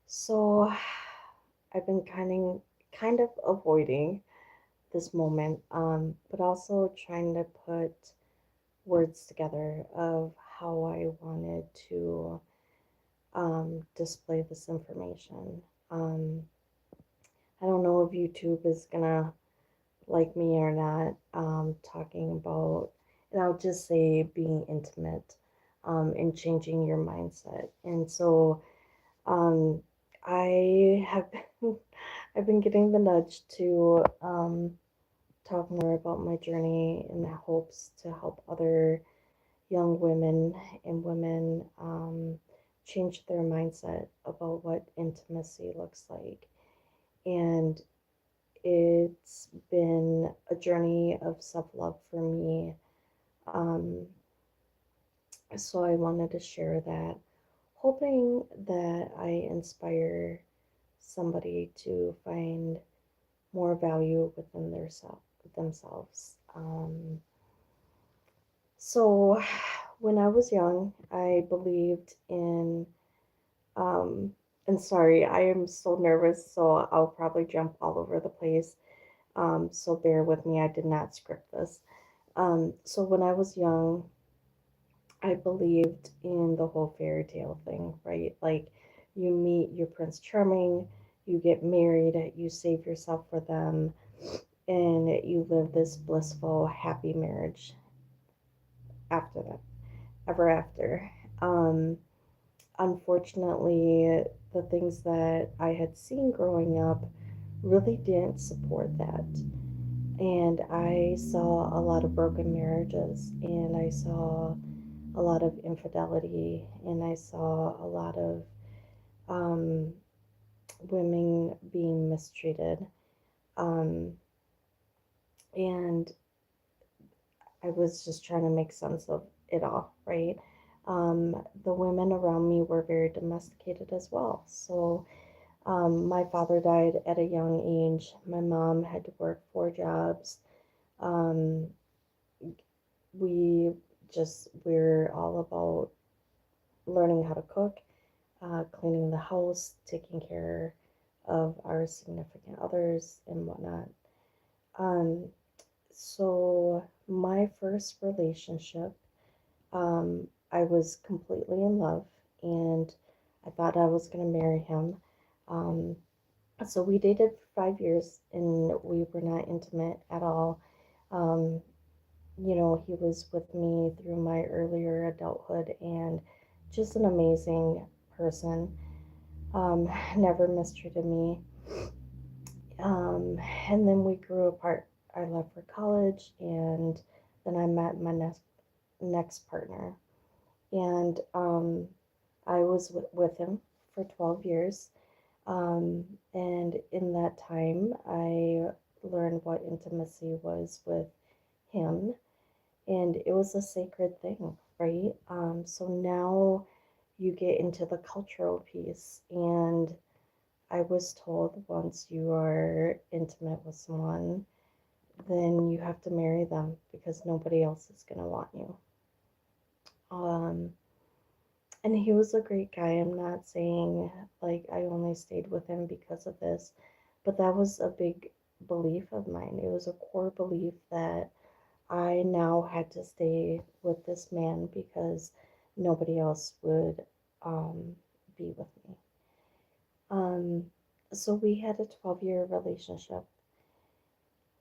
So I've been kind of avoiding this moment, but also trying to put words together of how I wanted to display this information. Um, I don't know if YouTube is gonna like me or not, talking about, and I'll just say being intimate, and changing your mindset. And so Um, I have been, I've been getting the nudge to talk more about my journey in the hopes to help other young women and women change their mindset about what intimacy looks like. And it's been a journey of self love for me. Um, so I wanted to share that, hoping that I inspire somebody to find more value within themselves. So, when I was young, I believed in, um, and sorry, I am so nervous, so I'll probably jump all over the place. So bear with me, I did not script this. So when I was young, I believed in the whole fairy tale thing, right? Like you meet your Prince Charming, you get married, you save yourself for them, and you live this blissful, happy marriage after that, ever after. Um, Unfortunately, the things that I had seen growing up really didn't support that. And I saw a lot of broken marriages, and I saw a lot of infidelity, and I saw a lot of um, women being mistreated. Um, and I was just trying to make sense of it all, right? The women around me were very domesticated as well. So my father died at a young age. My mom had to work 4 jobs. Um, we we're all about learning how to cook, cleaning the house, taking care of our significant others and whatnot. Um, so my first relationship, um, I was completely in love, and I thought I was going to marry him. Um, so we dated for 5 years, and we were not intimate at all. Um, he was with me through my earlier adulthood, and just an amazing person. Never mistreated me. Um, and then we grew apart. I left for college, and then I met my next partner, and I was with him for 12 years. Um, and in that time, I learned what intimacy was with him, and it was a sacred thing, right? So now you get into the cultural piece, and I was told once you are intimate with someone, then you have to marry them because nobody else is going to want you. Um, and he was a great guy. I'm not saying like I only stayed with him because of this, but that was a big belief of mine. It was a core belief that I now had to stay with this man because nobody else would um, be with me. Um, so we had a 12-year relationship.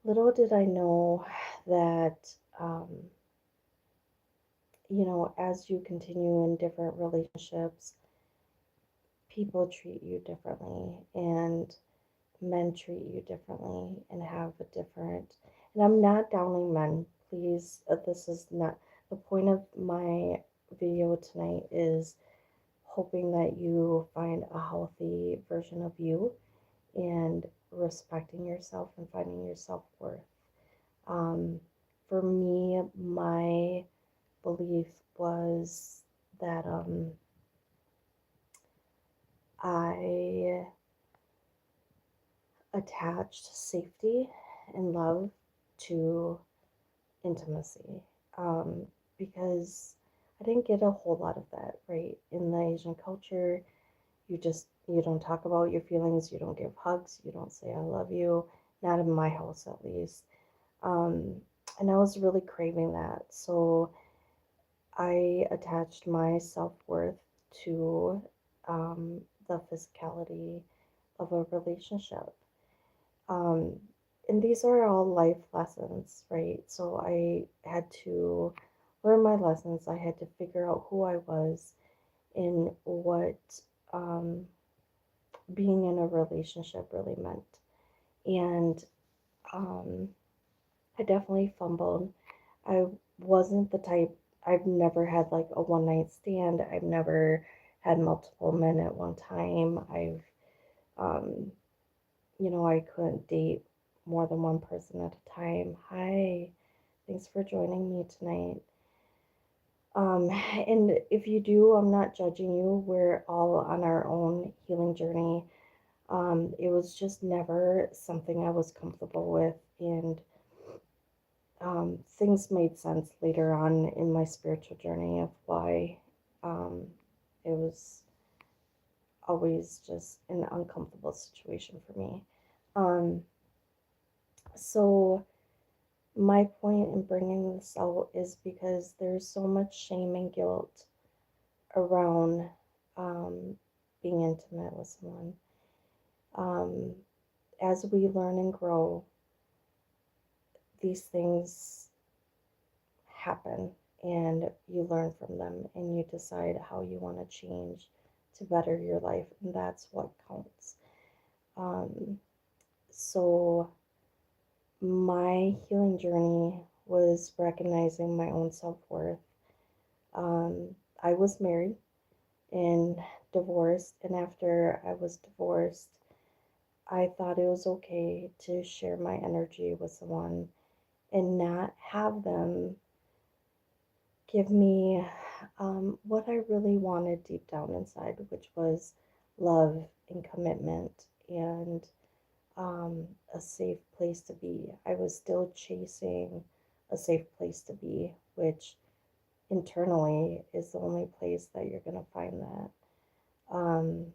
Little did I know that, um, as you continue in different relationships, people treat you differently, and men treat you differently, and have a different. And I'm not downing men, please. This is not the point of my video tonight. Is hoping that you find a healthy version of you, and respecting yourself and finding your self worth. Um, for me, my belief was that I attached safety and love to intimacy, um, because I didn't get a whole lot of that, right? In the Asian culture, you just You don't talk about your feelings, you don't give hugs, you don't say I love you, not in my house at least. Um, and I was really craving that. So I attached my self worth to the physicality of a relationship. Um, and these are all life lessons, right? So I had to learn my lessons. I had to figure out who I was and what um, being in a relationship really meant. And um, I definitely fumbled. I wasn't the type, I've never had like a one night stand. I've never had multiple men at one time. Um, I couldn't date more than one person at a time. Hi, thanks for joining me tonight. And if you do, I'm not judging you. We're all on our own healing journey. It was just never something I was comfortable with, and things made sense later on in my spiritual journey of why it was always just an uncomfortable situation for me. Um, so, my point in bringing this out is because there's so much shame and guilt around um, being intimate with someone. Um, as we learn and grow, these things happen and you learn from them and you decide how you want to change to better your life, and that's what counts. Um, so, my healing journey was recognizing my own self worth. I was married and divorced, and after I was divorced, I thought it was okay to share my energy with someone and not have them give me what I really wanted deep down inside, which was love and commitment and a safe place to be. I was still chasing a safe place to be, which internally is the only place that you're going to find that. Um,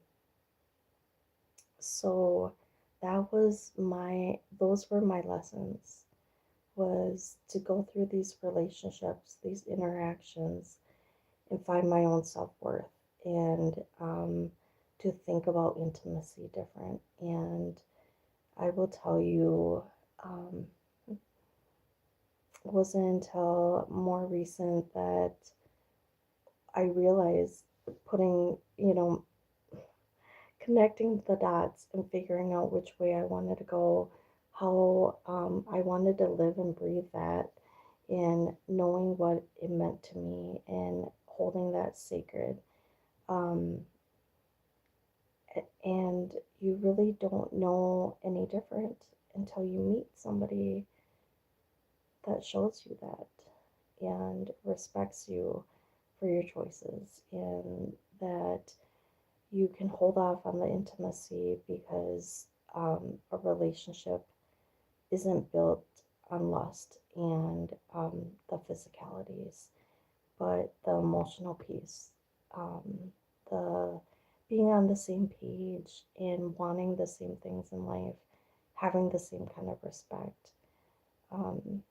so those were my lessons, was to go through these relationships, these interactions, and find my own self worth, and to think about intimacy different. And I will tell you, um, it wasn't until more recent that I realized putting, connecting the dots and figuring out which way I wanted to go, how I wanted to live and breathe that, and knowing what it meant to me and holding that sacred. Um, and you really don't know any different until you meet somebody that shows you that and respects you for your choices, and that you can hold off on the intimacy because a relationship isn't built on lust and the physicalities, but the emotional piece, the being on the same page and wanting the same things in life, having the same kind of respect. Um,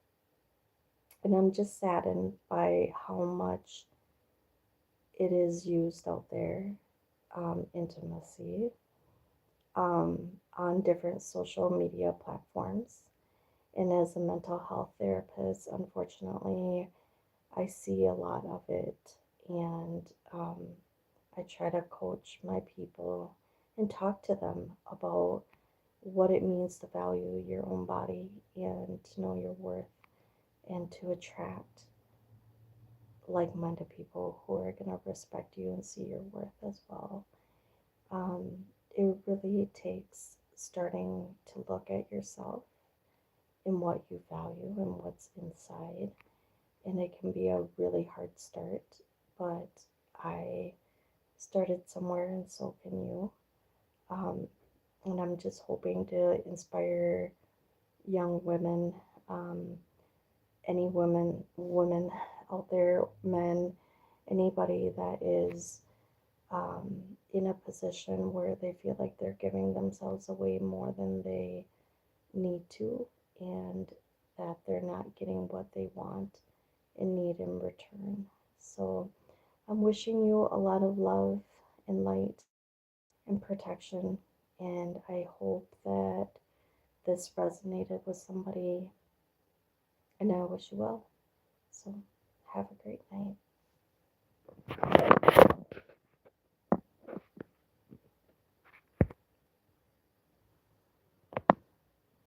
and I'm just saddened by how much it is used out there, intimacy, on different social media platforms. And as a mental health therapist, unfortunately, I see a lot of it. And I try to coach my people and talk to them about what it means to value your own body and to know your worth and to attract like minded people who are going to respect you and see your worth as well. Um, it really takes starting to look at yourself and what you value and what's inside. And it can be a really hard start, but I started somewhere and so can you. Um, and I'm just hoping to inspire young women, um, any women out there, men, anybody that is in a position where they feel like they're giving themselves away more than they need to, and that they're not getting what they want and need in return. So I'm wishing you a lot of love and light and protection, and I hope that this resonated with somebody, and I wish you well. So have a great night.